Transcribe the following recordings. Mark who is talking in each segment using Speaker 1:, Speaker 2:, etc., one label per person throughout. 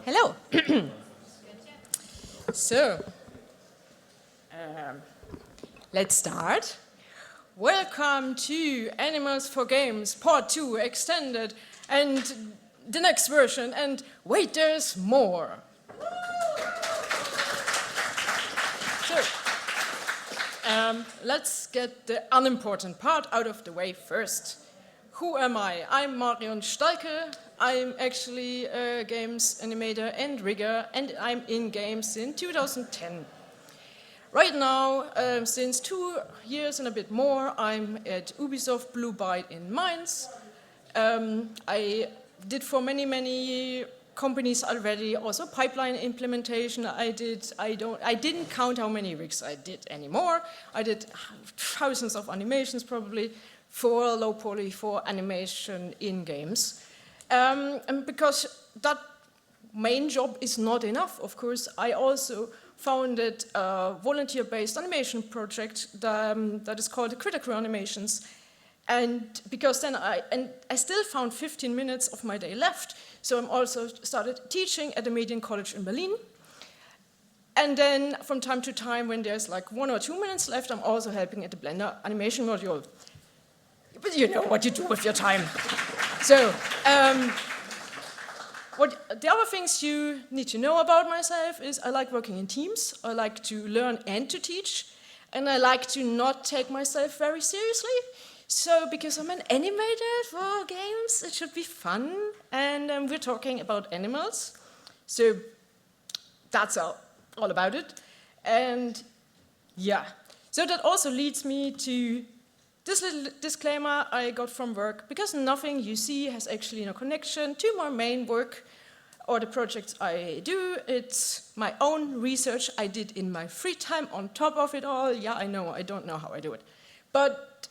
Speaker 1: Hello. So, let's start. Welcome to Animals for Games Part 2 Extended and the next version. And wait, there's more. So, let's get the unimportant part out of the way first. Who am I? I'm Marion Stalke. I'm actually a games animator and rigger, and I'm in games since 2010. Right now, since 2 years and a bit more, I'm at Ubisoft Blue Byte in Mainz. I did for many companies already, also pipeline implementation I did. I didn't count how many rigs I did anymore. I did thousands of animations probably for low poly, for animation in games. And because that main job is not enough, of course, I also founded a volunteer-based animation project that is called Critical Animations. And because then I still found 15 minutes of my day left, so I'm also started teaching at the Median College in Berlin. And then from time to time, when there's like 1 or 2 minutes left, I'm also helping at the Blender animation module. But you know what you do with your time. So, the other things you need to know about myself is I like working in teams, I like to learn and to teach, and I like to not take myself very seriously. So, because I'm an animator for games, it should be fun, and we're talking about animals. So, that's all about it. And yeah, so that also leads me to this little disclaimer I got from work, because nothing you see has actually no connection to my main work or the projects I do. It's my own research I did in my free time on top of it all. Yeah, I know, I don't know how I do it. But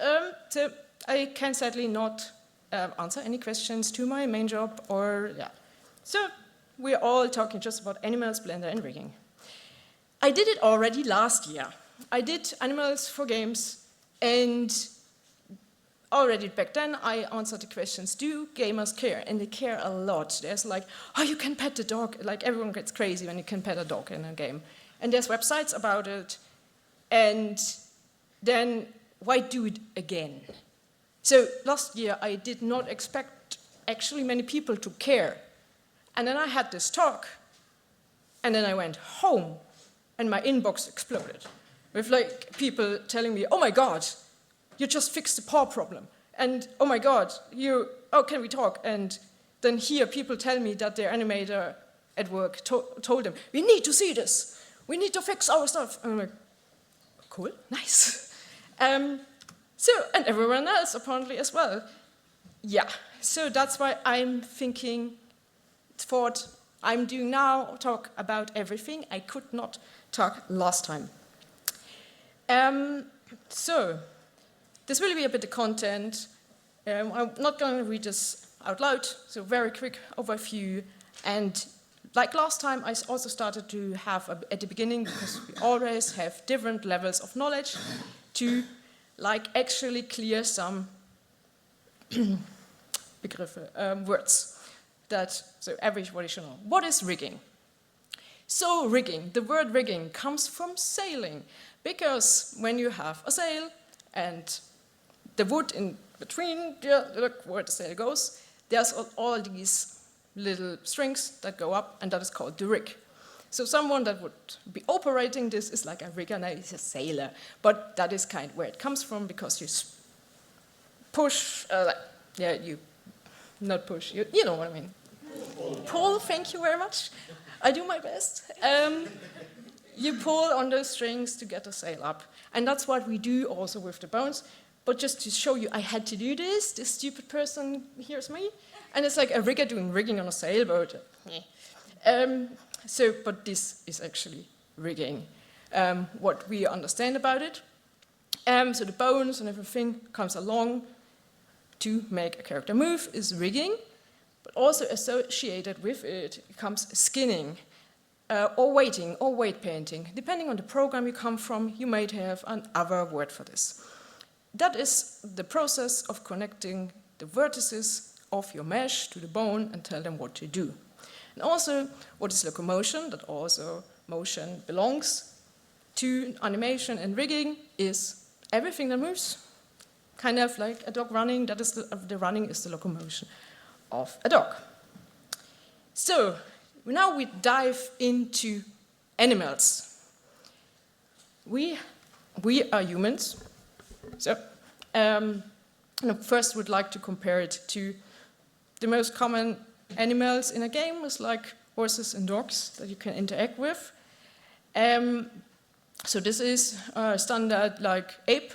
Speaker 1: so I can sadly not answer any questions to my main job or, yeah. So we're all talking just about animals, Blender, and rigging. I did it already last year. I did Animals for Games, and already back then, I answered the questions, do gamers care? And they care a lot. There's like, oh, you can pet the dog. Like, everyone gets crazy when you can pet a dog in a game. And there's websites about it. And then, why do it again? So last year, I did not expect actually many people to care. And then I had this talk. And then I went home, and my inbox exploded with like people telling me, oh my God, you just fixed the paw problem. And oh my God, can we talk? And then here people tell me that their animator at work told them, we need to see this. We need to fix our stuff. And I'm like, cool, nice. And everyone else apparently as well. Yeah, so that's why I'm thought I'm doing now, talk about everything I could not talk last time. So, this will be a bit of content. I'm not going to read this out loud, so very quick overview. And like last time, I also started to have, at the beginning, because we always have different levels of knowledge, to like actually clear some words so everybody should know. What is rigging? So rigging, the word rigging comes from sailing, because when you have a sail and the wood in between where the sail goes, there's all these little strings that go up, and that is called the rig. So someone that would be operating this is like a rigger, now he's a sailor, but that is kind of where it comes from, because you push, not push, you know what I mean. Pull, thank you very much. I do my best. You pull on those strings to get the sail up, and that's what we do also with the bones. But just to show you, I had to do this. This stupid person here's me. And it's like a rigger doing rigging on a sailboat. But this is actually rigging, what we understand about it. So the bones and everything comes along to make a character move is rigging. But also associated with it comes skinning, or weighting, or weight painting. Depending on the program you come from, you might have another word for this. That is the process of connecting the vertices of your mesh to the bone and tell them what to do. And also, what is locomotion? That also motion belongs to animation and rigging is everything that moves. Kind of like a dog running, that is the running is the locomotion of a dog. So, now we dive into animals. We are humans. So, first would like to compare it to the most common animals in a game is like horses and dogs that you can interact with. So this is a standard like ape,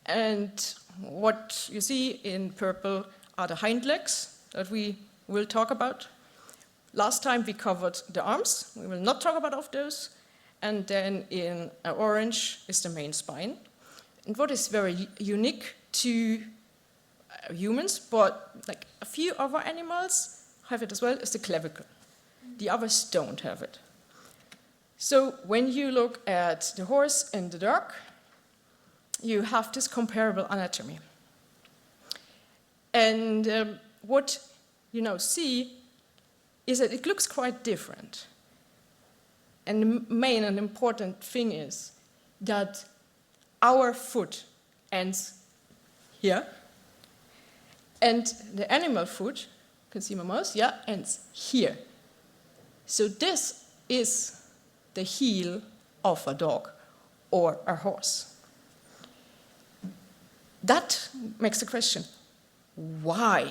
Speaker 1: and what you see in purple are the hind legs that we will talk about. Last time we covered the arms, we will not talk about those, and then in orange is the main spine. And what is very unique to humans, but like a few other animals have it as well, is the clavicle. The others don't have it. So when you look at the horse and the dog, you have this comparable anatomy. And what you now see is that it looks quite different. And the main and important thing is that our foot ends here, and the animal foot, you can see my mouse, yeah, ends here. So this is the heel of a dog or a horse. That makes the question, why?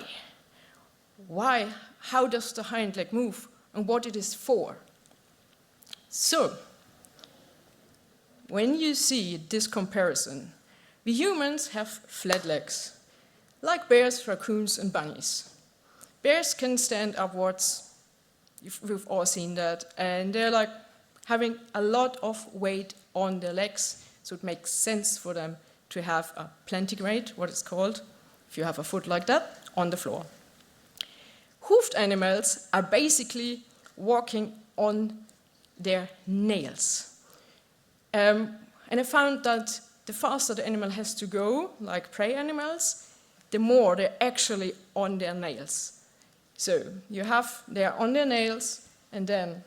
Speaker 1: Why? How does the hind leg move and what it is for? So, when you see this comparison, we humans have flat legs, like bears, raccoons, and bunnies. Bears can stand upwards, we've all seen that, and they're like having a lot of weight on their legs, so it makes sense for them to have a plantigrade, what it's called, if you have a foot like that, on the floor. Hoofed animals are basically walking on their nails. And I found that the faster the animal has to go, like prey animals, the more they're actually on their nails. So they're on their nails, and then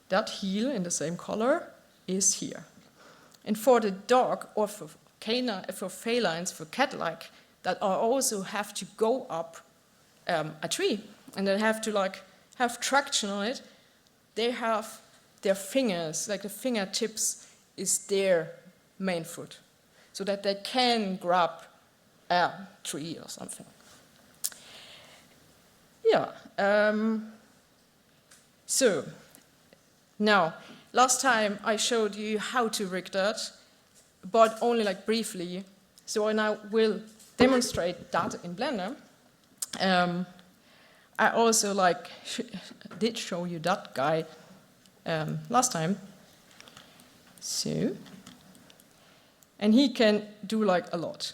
Speaker 1: that heel in the same color is here. And for the dog, or for felines, for cat-like, that also have to go up a tree, and they have to have traction on it, they have their fingers, like the fingertips is their main foot, so that they can grab a tree or something. Yeah. So, now, last time I showed you how to rig that, but only briefly. So I now will demonstrate that in Blender. I also did show you that guy last time. So, and he can do a lot.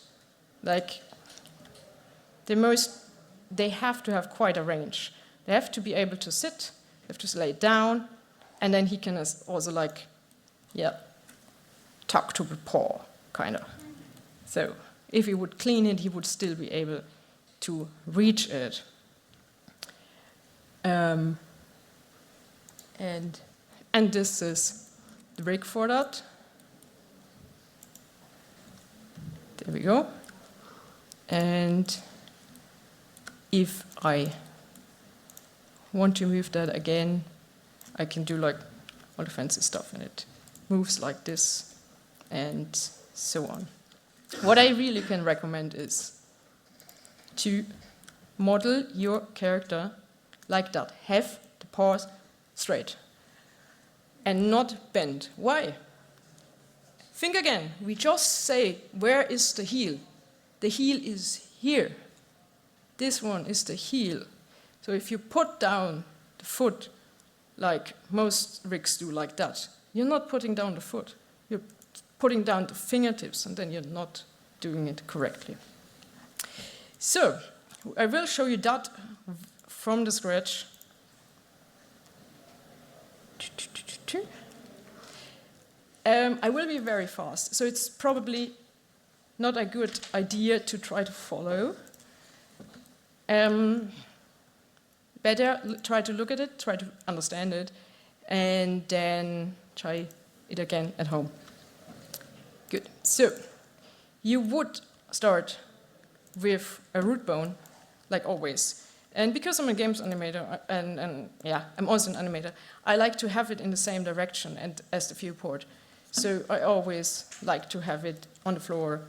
Speaker 1: They have to have quite a range. They have to be able to sit, they have to lay down, and then he can also talk to the paw, kind of. So if he would clean it, he would still be able to reach it. And this is the rig for that. There we go. And if I want to move that again, I can do all the fancy stuff, and it moves like this and so on. What I really can recommend is to model your character like that. Have the paws straight and not bent. Why? Think again. We just say, where is the heel? The heel is here. This one is the heel. So if you put down the foot like most rigs do like that, you're not putting down the foot. You're putting down the fingertips, and then you're not doing it correctly. So I will show you that from the scratch. I will be very fast, so it's probably not a good idea to try to follow. better try to look at it, try to understand it, and then try it again at home. Good. So you would start with a root bone, like always. And because I'm a games animator, and yeah, I'm also an animator, I like to have it in the same direction as the viewport. So I always like to have it on the floor.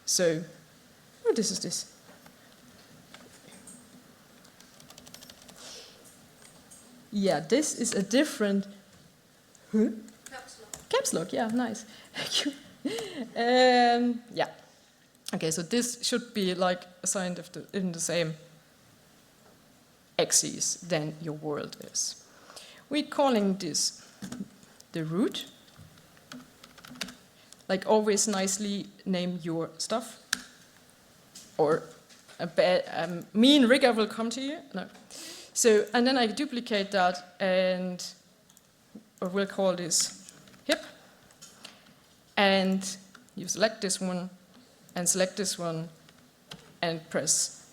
Speaker 1: So, oh, this is this. Yeah, this is a different... Huh?
Speaker 2: Caps lock.
Speaker 1: Caps lock, yeah, nice. Thank you. Yeah. Okay, so this should be like assigned in the same axes than your world is. We're calling this the root. Like always nicely name your stuff. Or a mean rigger will come to you. No. So, and then I duplicate that and we'll call this hip. And you select this one and select this one and press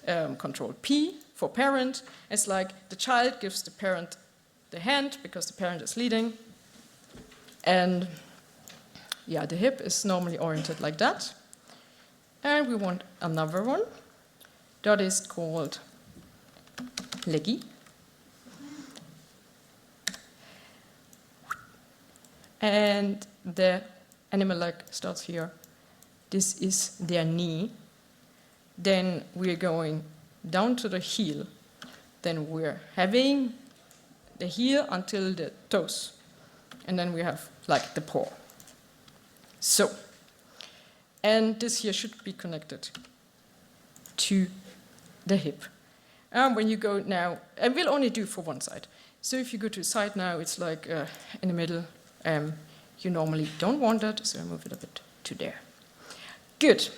Speaker 1: Control P for parent. It's like the child gives the parent the hand because the parent is leading. And yeah, the hip is normally oriented like that. And we want another one that is called leggy. And the animal leg starts here. This is their knee. Then we're going down to the heel. Then we're having the heel until the toes. And then we have like the paw. So, and this here should be connected to the hip. And when you go now, and we'll only do for one side. So if you go to the side now, it's like in the middle. You normally don't want that, so I move it a bit to there. Good.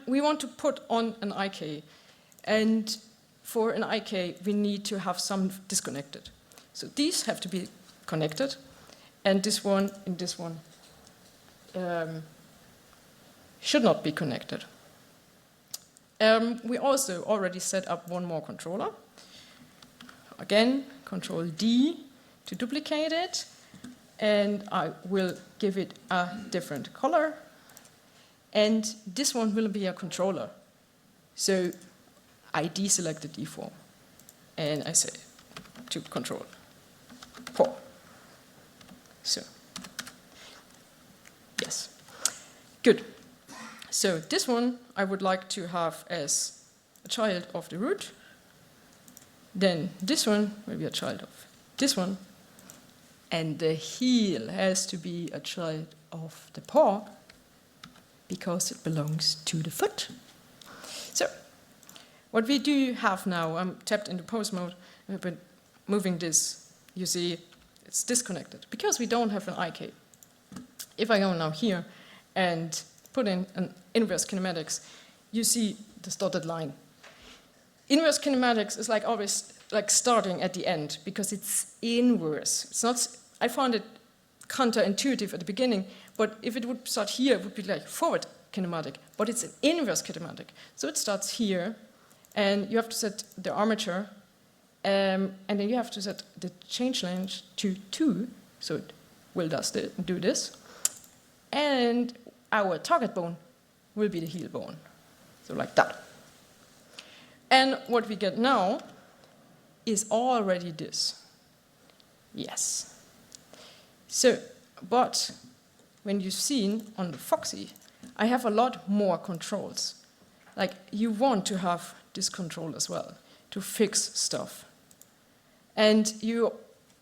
Speaker 1: We want to put on an IK. And for an IK, we need to have some disconnected. So these have to be connected. And this one and this one should not be connected. We also already set up one more controller. Again, Control D to duplicate it. And I will give it a different color. And this one will be a controller. So I deselect the deform. And I say to control 4. So, yes. Good. So this one I would like to have as a child of the root. Then this one will be a child of this one. And the heel has to be a child of the paw because it belongs to the foot. So, what we do have now, I'm tapped into pose mode, I've been moving this, you see it's disconnected because we don't have an IK. If I go now here and put in an inverse kinematics, you see this dotted line. Inverse kinematics is like always like starting at the end because it's inverse. It's not. I found it counterintuitive at the beginning, but if it would start here, it would be like forward kinematic, but it's an inverse kinematic. So it starts here, and you have to set the armature, and then you have to set the change length to 2, so it will do this, and our target bone will be the heel bone, so like that. And what we get now is already this. Yes. So, but when you've seen on the Foxy, I have a lot more controls. Like you want to have this control as well to fix stuff. And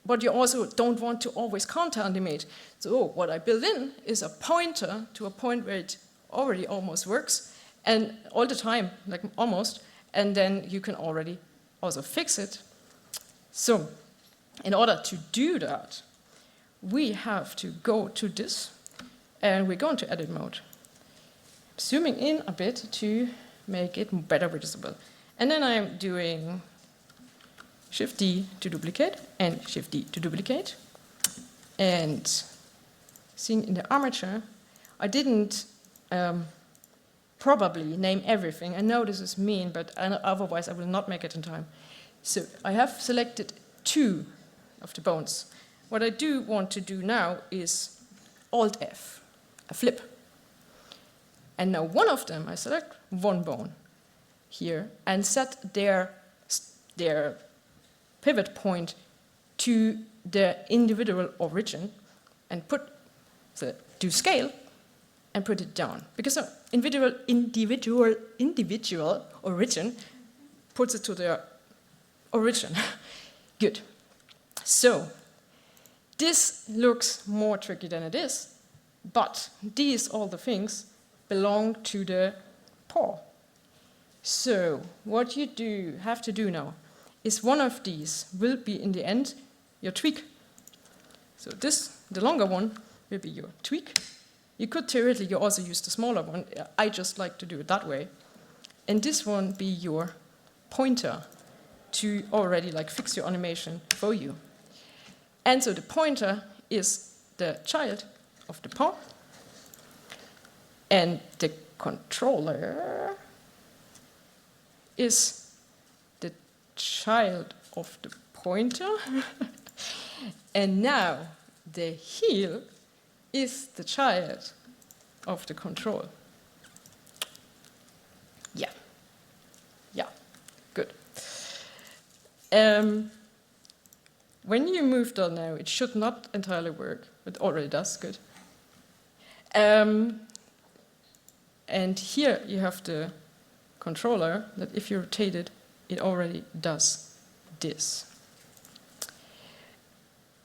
Speaker 1: but you also don't want to always counter animate. So what I build in is a pointer to a point where it already almost works, and all the time, like almost, and then you can already also fix it. So, in order to do that, we have to go to this, and we go into edit mode. Zooming in a bit to make it better visible. And then I'm doing Shift D to duplicate, and Shift D to duplicate. And seeing in the armature, I didn't probably name everything. I know this is mean, but otherwise I will not make it in time. So I have selected 2 of the bones. What I do want to do now is Alt-F, a flip. And now one of them, I select one bone here and set their pivot point to the individual origin and do scale and put it down. Because the individual origin puts it to their origin. Good. So this looks more tricky than it is, but all the things belong to the paw. So what you have to do now is one of these will be in the end your tweak. So the longer one will be your tweak. You could theoretically also use the smaller one. I just like to do it that way. And this one be your pointer to already fix your animation for you. And so the pointer is the child of the paw. And the controller is the child of the pointer. And now the heel is the child of the control. Yeah, good. When you move down now, it should not entirely work. It already does, good. And here you have the controller that if you rotate it, it already does this.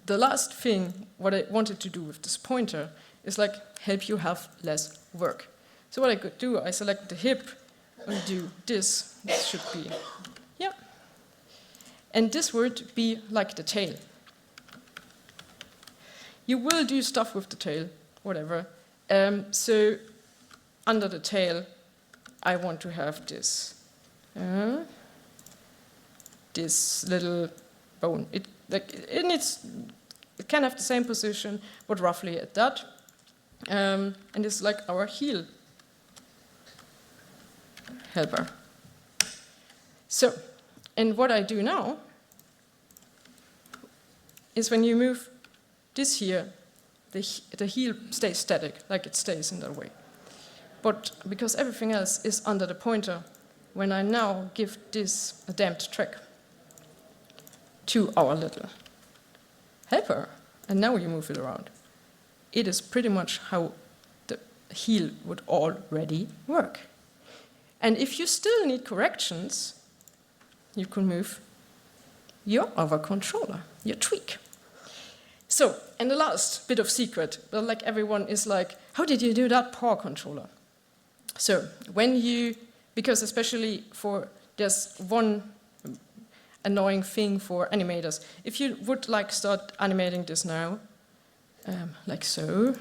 Speaker 1: The last thing, what I wanted to do with this pointer is help you have less work. So what I could do, I select the hip and do this. This should be, yeah. And this would be like the tail. You will do stuff with the tail, whatever. So under the tail, I want to have this little bone. It can have the same position, but roughly at that. And it's like our heel helper. So, and what I do now is when you move this here, the heel stays static, it stays in that way. But because everything else is under the pointer, when I now give this a damped track to our little helper, and now you move it around, it is pretty much how the heel would already work. And if you still need corrections, you can move your other controller, your tweak. So, and the last bit of secret, everyone is how did you do that paw controller? So, because especially there's one annoying thing for animators. If you would start animating this now, like so,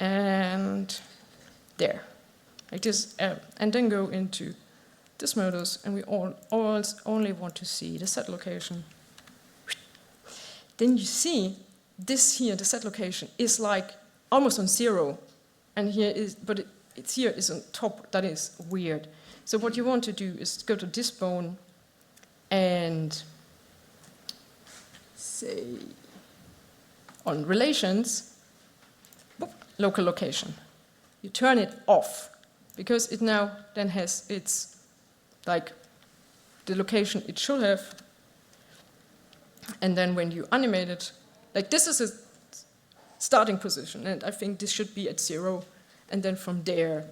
Speaker 1: and there, like this, and then go into this modus, and we only want to see the set location. Then you see this here, the set location, is almost on 0, and here is, but it's here is on top. That is weird. So what you want to do is go to this bone and say on relations, boop, local location. You turn it off because it now then has its the location it should have. And then when you animate it, this is a starting position, and I think this should be at 0. And then from there,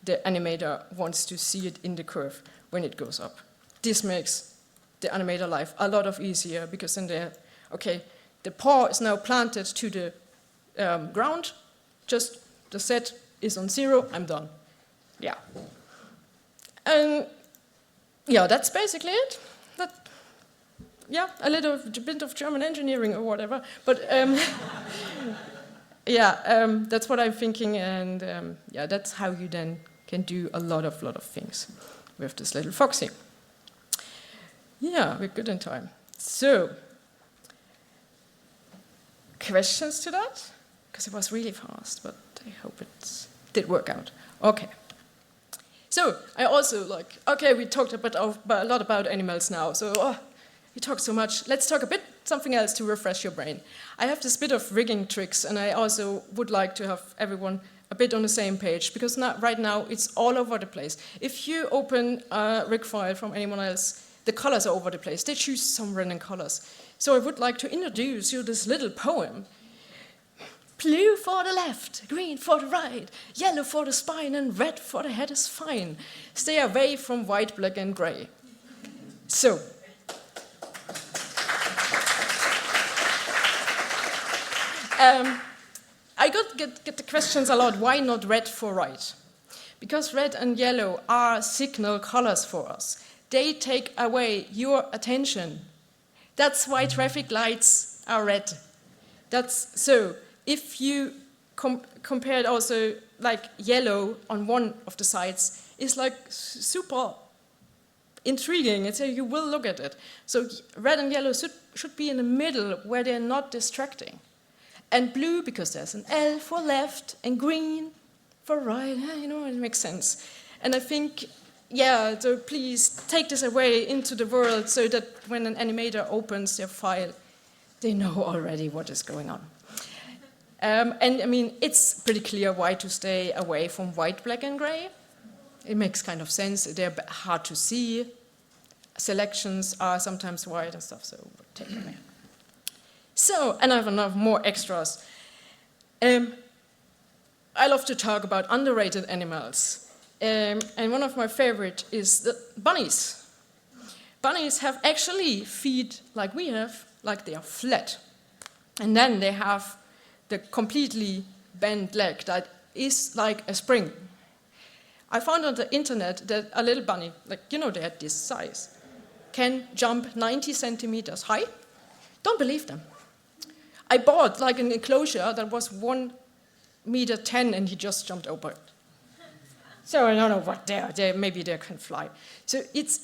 Speaker 1: the animator wants to see it in the curve when it goes up. This makes the animator life a lot easier because then the paw is now planted to the ground. Just the set is on 0. I'm done. Yeah. And yeah, that's basically it. A little bit of German engineering or whatever, but that's what I'm thinking, and that's how you then can do a lot of things with this little foxy. Yeah, we're good in time. So, questions to that? Because it was really fast, but I hope it did work out. Okay. So I also like, okay, we talked a lot about animals now, so we talked so much. Let's talk a bit something else to refresh your brain. I have this bit of rigging tricks, and I also would like to have everyone a bit on the same page, because right now it's all over the place. If you open a rig file from anyone else, the colors are over the place. They choose some random colors. So I would like to introduce you this little poem. Blue for the left, green for the right, yellow for the spine, and red for the head is fine. Stay away from white, black, and gray. So, I get the questions a lot, why not red for right? Because red and yellow are signal colors for us. They take away your attention. That's why traffic lights are red. So, if you compare it also, like yellow on one of the sides is like super intriguing, and so you will look at it. So red and yellow should be in the middle where they're not distracting. And blue, because there's an L for left, and green for right, you know, it makes sense. And I think, yeah, so please take this away into the world so that when an animator opens their file, they know already what is going on. And I mean, it's pretty clear why to stay away from white, black, and gray. It makes kind of sense. They're hard to see. Selections are sometimes white and stuff, so we'll take them away. So, and I have enough more extras. I love to talk about underrated animals. And one of my favorite is the bunnies. Bunnies have actually feet like we have, like they are flat. And then they have the completely bent leg that is like a spring. I found on the internet that a little bunny, like, you know, they're this size, can jump 90 centimeters high. Don't believe them. I bought like an enclosure that was 1.10 meters and he just jumped over it. So I don't know what maybe they can fly. So it's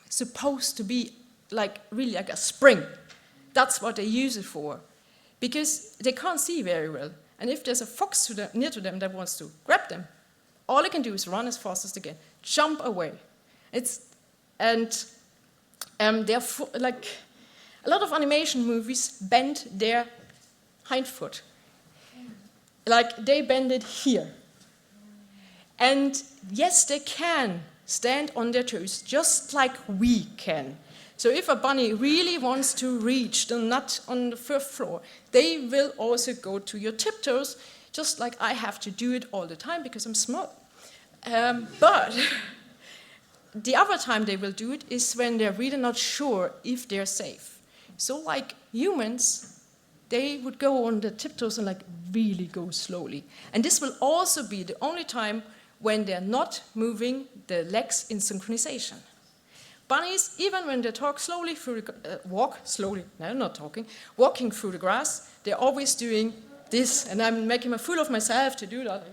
Speaker 1: supposed to be like really like a spring. That's what they use it for. Because they can't see very well. And if there's a fox near to them that wants to grab them, all they can do is run as fast as they can, jump away. They're like a lot of animation movies bend their hind foot. Like they bend it here. And yes, they can stand on their toes just like we can. So if a bunny really wants to reach the nut on the first floor, they will also go to your tiptoes, just like I have to do it all the time because I'm small. But the other time they will do it is when they're really not sure if they're safe. So like humans, they would go on the tiptoes and like really go slowly. And this will also be the only time when they're not moving the legs in synchronization. Bunnies, even when they walking through the grass, they're always doing this, and I'm making a fool of myself to do that.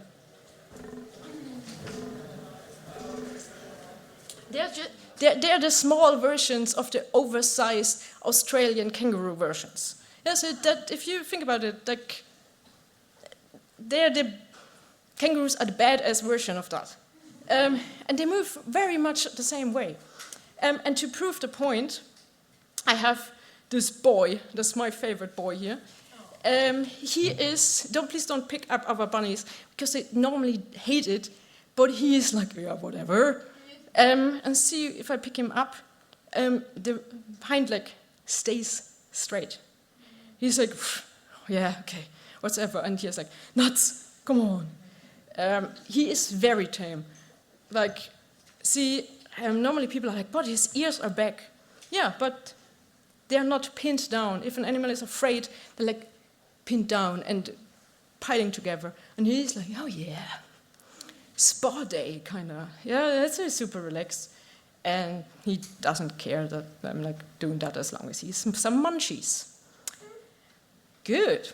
Speaker 1: They're the small versions of the oversized Australian kangaroo versions. Yeah, so that if you think about it, like the kangaroos are the badass version of that. And they move very much the same way. And to prove the point, I have this boy. That's my favorite boy here. Please don't pick up other bunnies, because they normally hate it, but he is like, yeah, whatever. And see if I pick him up, the hind leg stays straight. He's like, yeah, okay, whatever. And he's like, nuts, come on. He is very tame. Like, see, normally people are like, but his ears are back. Yeah, but they're not pinned down. If an animal is afraid, they're like pinned down and piling together. And he's like, oh yeah, spa day, kind of. Yeah, that's super relaxed. And he doesn't care that I'm like doing that as long as he's some munchies. Good.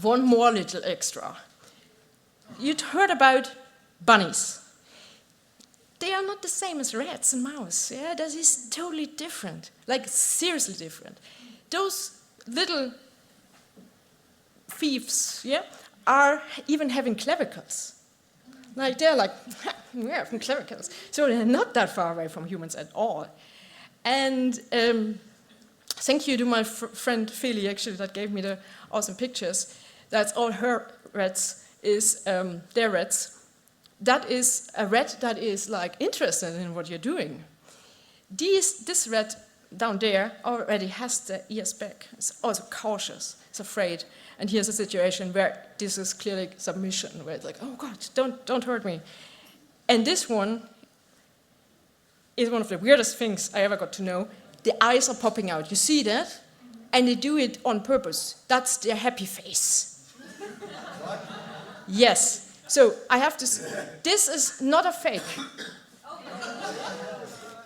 Speaker 1: One more little extra. You'd heard about bunnies. They are not the same as rats and mouse. Yeah, that is totally different. Like seriously different. Those little thieves, yeah, are even having clavicles. Like they're like, yeah, from clericals. So they're not that far away from humans at all. And thank you to my friend Feli, actually, that gave me the awesome pictures. That's all her rats is their rats. That is a rat that is like interested in what you're doing. This rat down there already has the ears back. It's also cautious. It's afraid. And here's a situation where this is clearly submission, where it's like, oh God, don't hurt me. And this one is one of the weirdest things I ever got to know. The eyes are popping out. You see that? And they do it on purpose. That's their happy face. Yes. So I have to say, this is not a fake.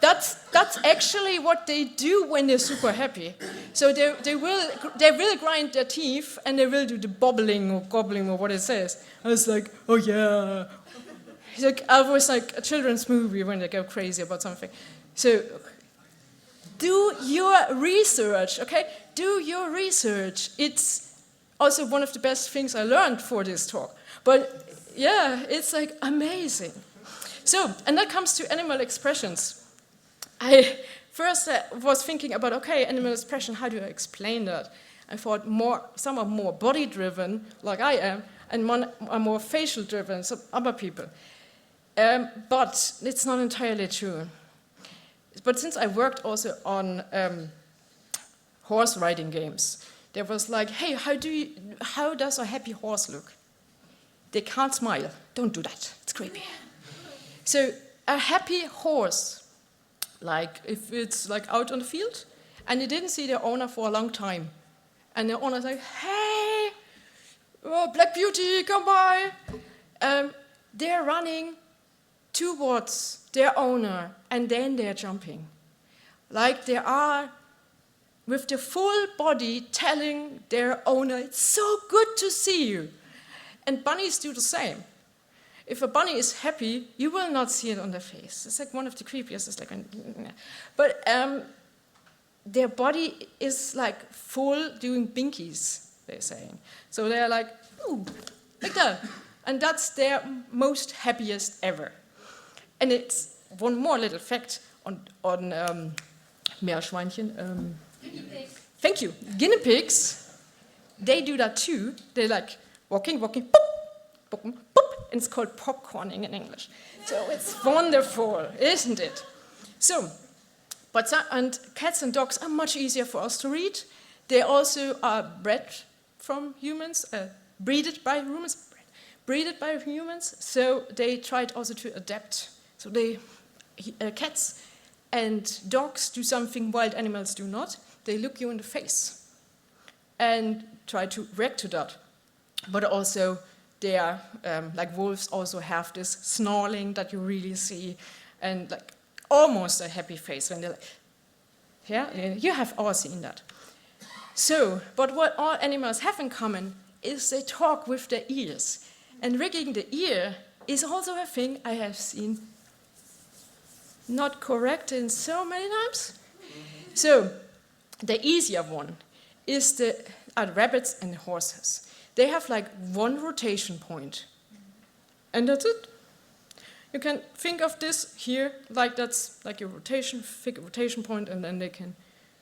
Speaker 1: That's actually what they do when they're super happy. So they will grind their teeth and they will do the bobbling or gobbling or what it says. I was like, oh yeah. It's like I was like a children's movie when they go crazy about something. So do your research, okay? Do your research. It's also one of the best things I learned for this talk. But yeah, it's like amazing. So, and that comes to animal expressions. I first was thinking about, okay, animal expression, how do I explain that? I thought some are more body-driven, like I am, and one are more facial-driven, some other people. But it's not entirely true. But since I worked also on horse riding games, there was like, hey, how does a happy horse look? They can't smile. Don't do that. It's creepy. So a happy horse, like if it's like out on the field and they didn't see their owner for a long time, and the owner's like, hey, oh, Black Beauty, come by. They're running towards their owner and then they're jumping. Like they are with the full body telling their owner, it's so good to see you. And bunnies do the same. If a bunny is happy, you will not see it on their face. It's like one of the creepiest. It's like, but their body is like full doing binkies, they're saying. So they're like, ooh, like that. And that's their most happiest ever. And it's one more little fact on Meerschweinchen.
Speaker 2: Guinea pigs.
Speaker 1: Thank you. Guinea pigs, they do that too. They're like walking, boop, boop, boop. And it's called popcorning in English. So it's wonderful, isn't it? So, and cats and dogs are much easier for us to read. They also are bred from humans, breeded by humans. So they tried also to adapt. So cats and dogs do something wild animals do not. They look you in the face and try to react to that. But also, they are, like wolves also have this snarling that you really see, and like almost a happy face when they're like, yeah, you have all seen that. So, but what all animals have in common is they talk with their ears. And rigging the ear is also a thing I have seen not corrected so many times. So, the easier one is are the rabbits and the horses. They have like one rotation point, and that's it. You can think of this here, like that's like your rotation point, and then they can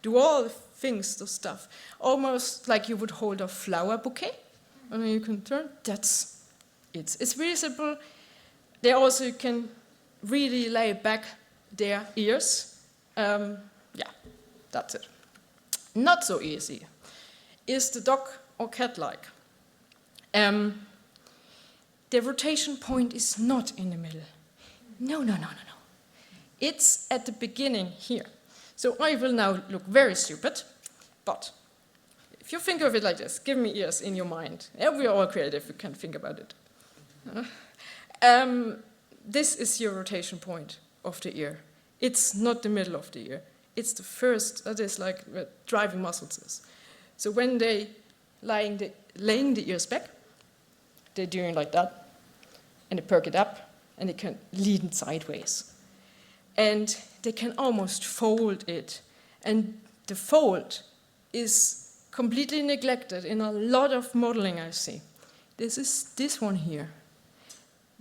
Speaker 1: do all the things, the stuff. Almost like you would hold a flower bouquet, and then you can turn, that's it. It's really simple. They also can really lay back their ears. Yeah, that's it. Not so easy is the dog or cat-like. The rotation point is not in the middle. No. It's at the beginning here. So I will now look very stupid, but if you think of it like this, give me ears in your mind. Yeah, we are all creative, we can think about it. This is your rotation point of the ear. It's not the middle of the ear. It's the first, that is like where driving muscles is. So when they laying the ears back, they're doing like that, and they perk it up, and they can lean it sideways. And they can almost fold it. And the fold is completely neglected in a lot of modeling I see. This is this one here.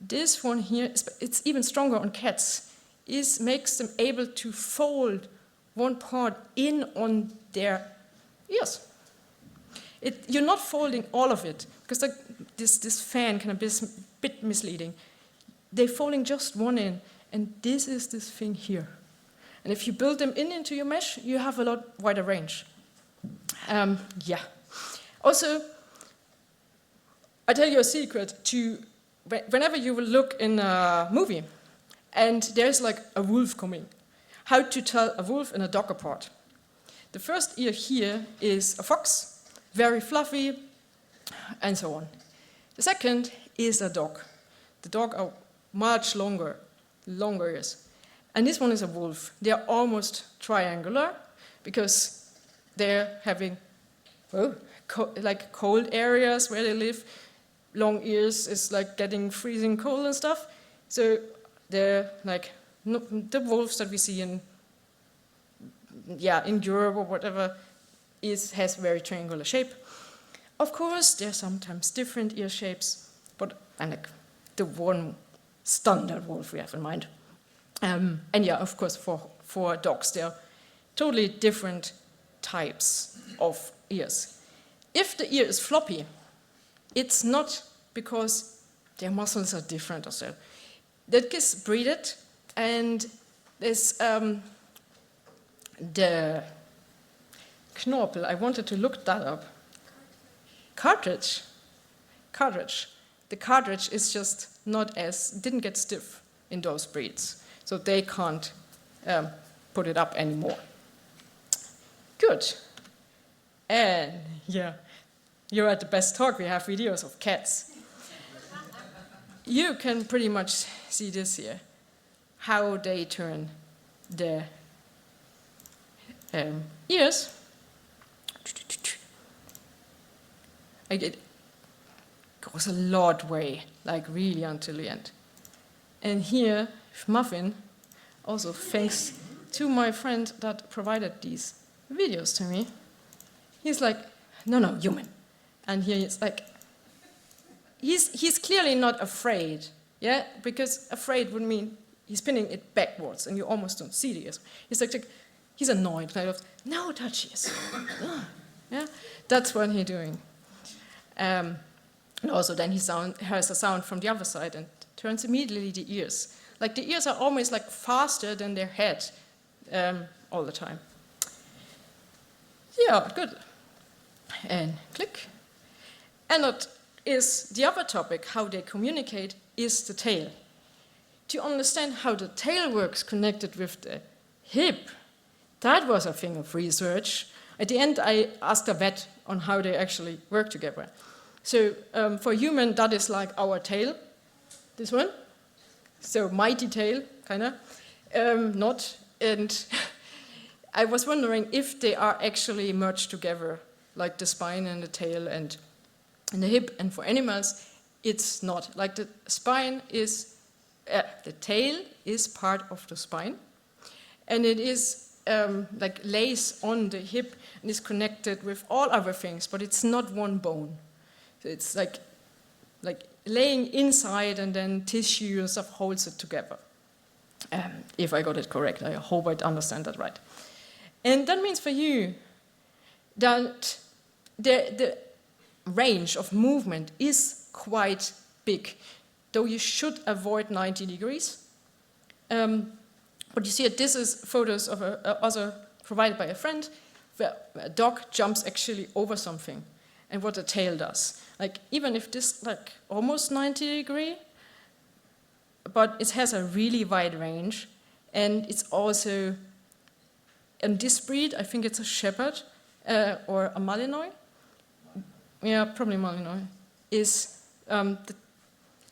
Speaker 1: this one here, it's even stronger on cats, makes them able to fold one part in on their ears. You're not folding all of it, because this fan can be a bit misleading. They're folding just one in, and this is this thing here. And if you build them into your mesh, you have a lot wider range. Yeah. Also, I tell you a secret, whenever you will look in a movie, and there's like a wolf coming, how to tell a wolf and a dog apart. The first ear here is a fox, very fluffy, and so on. The second is a dog. The dog are much longer ears. And this one is a wolf. They are almost triangular because they're having like cold areas where they live. Long ears is like getting freezing cold and stuff. So they're like the wolves that we see in Europe or whatever has very triangular shape. Of course, there are sometimes different ear shapes, but like the one standard wolf we have in mind. And yeah, of course, for dogs, there are totally different types of ears. If the ear is floppy, it's not because their muscles are different or so. That gets breeded, and there's the Knorpel. I wanted to look that up. Cartridge. The cartridge is just didn't get stiff in those breeds, so they can't put it up anymore. Good. And yeah, you're at the best talk. We have videos of cats. You can pretty much see this here, how they turn the ears. It goes a lot way, like really until the end. And here, Muffin, also thanks to my friend that provided these videos to me, he's like, no, human. And here he's like, he's clearly not afraid, yeah? Because afraid would mean he's spinning it backwards and you almost don't see the ears. He's like he's annoyed, kind of, no touches. Yeah, that's what he's doing. And also then he hears a sound from the other side and turns immediately the ears. Like the ears are almost like faster than their head all the time. Yeah, good. And click. And that is the other topic, how they communicate, is the tail. To understand how the tail works connected with the hip, that was a thing of research. At the end, I asked a vet on how they actually work together. So for human, that is like our tail, this one. So mighty tail, kind of, not. And I was wondering if they are actually merged together, like the spine and the tail and the hip. And for animals, it's not. Like the spine is, the tail is part of the spine. And it is like lays on the hip and is connected with all other things, but it's not one bone. So it's like laying inside and then tissue and stuff holds it together. If I got it correct, I hope I understand that right. And that means for you that the range of movement is quite big, though you should avoid 90 degrees. But you see, this is photos of also provided by a friend, where a dog jumps actually over something, and what the tail does. Like even if this like almost 90 degree, but it has a really wide range, and it's also in this breed, I think it's a Shepherd or a Malinois. Yeah, probably Malinois.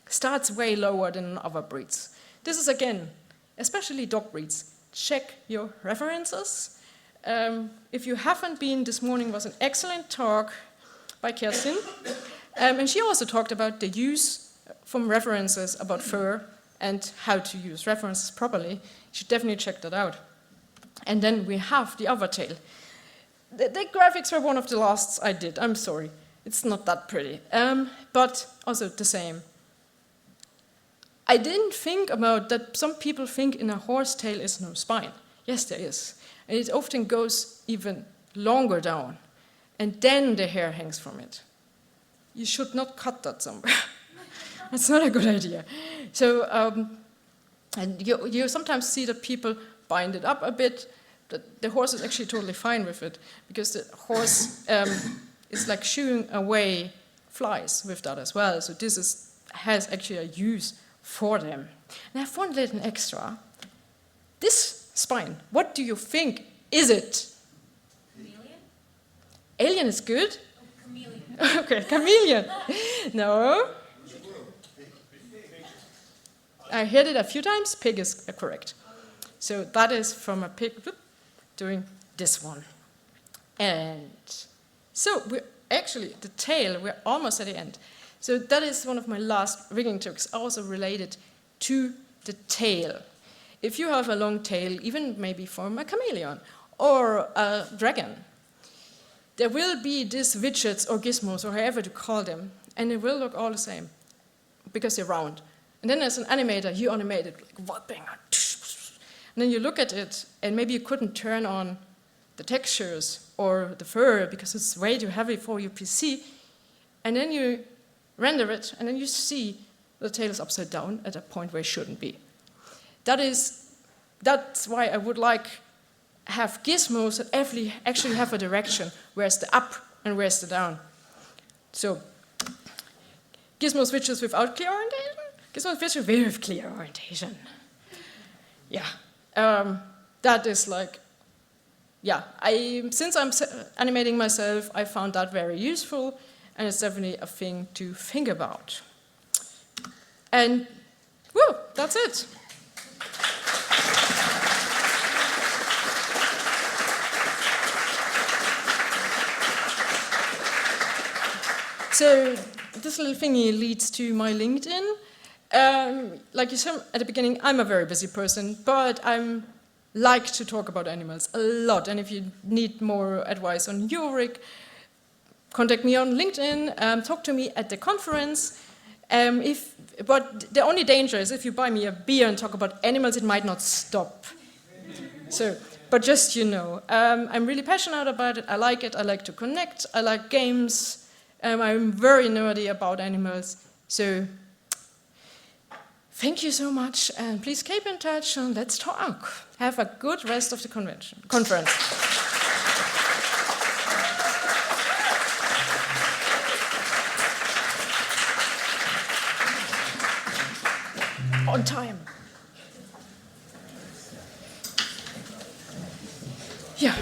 Speaker 1: Starts way lower than other breeds. This is again, especially dog breeds. Check your references. If you haven't been, this morning was an excellent talk by Kerstin. And she also talked about the use from references about fur and how to use references properly. You should definitely check that out. And then we have the other tail. The graphics were one of the lasts I did. I'm sorry. It's not that pretty. But also the same. I didn't think about that some people think in a horse tail is no spine. Yes, there is. And it often goes even longer down. And then the hair hangs from it. You should not cut that somewhere. That's not a good idea. So, and you sometimes see that people bind it up a bit. The horse is actually totally fine with it, because the horse is like shooing away flies with that as well. So this has actually a use for them. And I have one little extra. This spine, what do you think is it?
Speaker 2: Chameleon?
Speaker 1: Alien is good?
Speaker 2: Oh, chameleon.
Speaker 1: Okay, chameleon. No. I heard it a few times. Pig is correct. So that is from a pig doing this one. And so we're actually, the tail, we're almost at the end. So that is one of my last rigging tricks, also related to the tail. If you have a long tail, even maybe from a chameleon or a dragon, there will be these widgets or gizmos or however to call them, and they will look all the same because they're round. And then as an animator, you animate it like whopping, and then you look at it, and maybe you couldn't turn on the textures or the fur because it's way too heavy for your PC, and then you render it, and then you see the tail is upside down at a point where it shouldn't be. That's why I would like have gizmos that actually have a direction. Where's the up and where's the down? So, gizmo switches without clear orientation, gizmo switches with clear orientation. Yeah, that is like, yeah, since I'm animating myself, I found that very useful, and it's definitely a thing to think about. And, woo, that's it. So this little thingy leads to my LinkedIn. Like you said at the beginning, I'm a very busy person, but I like to talk about animals a lot. And if you need more advice on your rig, contact me on LinkedIn, talk to me at the conference. But the only danger is if you buy me a beer and talk about animals, it might not stop. So, but just you know, I'm really passionate about it. I like to connect. I like games. I'm very nerdy about animals. So, thank you so much, and please keep in touch and let's talk. Have a good rest of the conference. On time. Yeah.